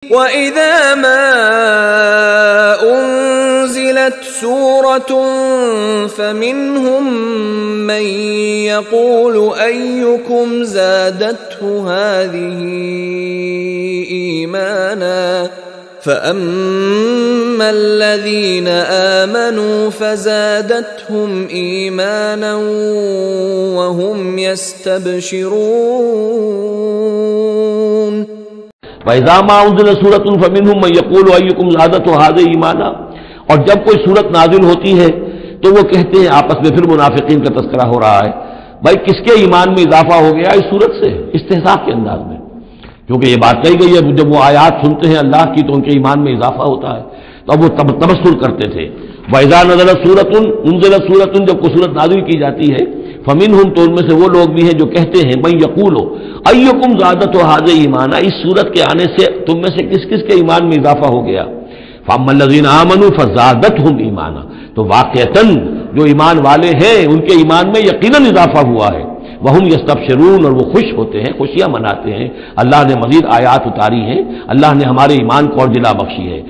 وَإِذَا مَا أُنزِلَتْ سُورَةٌ فَمِنْهُمْ مَنْ يَقُولُ أَيُّكُمْ زَادَتْهُ هَذِهِ إِيمَانًا فَأَمَّا الَّذِينَ آمَنُوا فَزَادَتْهُمْ إِيمَانًا وَهُمْ يَسْتَبْشِرُونَ وَإِذَا مَا أُنزِلَتْ سُورَةٌ فَمِنْهُمْ مَنْ يَقُولُ أَيُّكُمْ زَادَتْهُ هَذِهِ إِيمَانًا، اور جب کوئی صورت نازل ہوتی ہے تو وہ کہتے ہیں آپس میں، پھر منافقین کا تذکرہ ہو رہا ہے، بھائی کس کے ایمان میں اضافہ ہو گیا اس صورت سے، استہزاء کے انداز میں، کیونکہ یہ بات کہی گئی ہے جب وہ آیات سنتے ہیں اللہ کی تو ان کے ایمان میں اضافہ ہوتا ہے، تو اب وہ تبصر کرتے تھے۔ وَإِذَا نَزَلَتْ سُورَةٌ أُنزِلَتْ سُورَةٌ، جب کوئی صورت نازل کی جاتی ہے، فَمِنْهُمْ، تو ان میں سے وہ لوگ بھی ہیں جو کہتے ہیں مَن یقول أَيُّكُمْ زَادَتْهُ هَذِهِ إِیمَانًا، اس صورت کے آنے سے تم میں سے کس کس کے ایمان میں اضافہ ہو گیا۔ فَأَمَّا الَّذِينَ آمَنُوا فَزَادَتْهُمْ إِیمَانًا، تو واقعتاً جو ایمان والے ہیں ان کے ایمان میں یقیناً اضافہ ہوا ہے۔ وَهُمْ يَسْتَبْشِرُونَ، اور وہ خوش ہوتے ہیں، خوشیاں مناتے ہیں، اللہ نے مزید آیات اتاری ہیں، اللہ نے ہمارے ایمان کو اور جلا بخشی ہے۔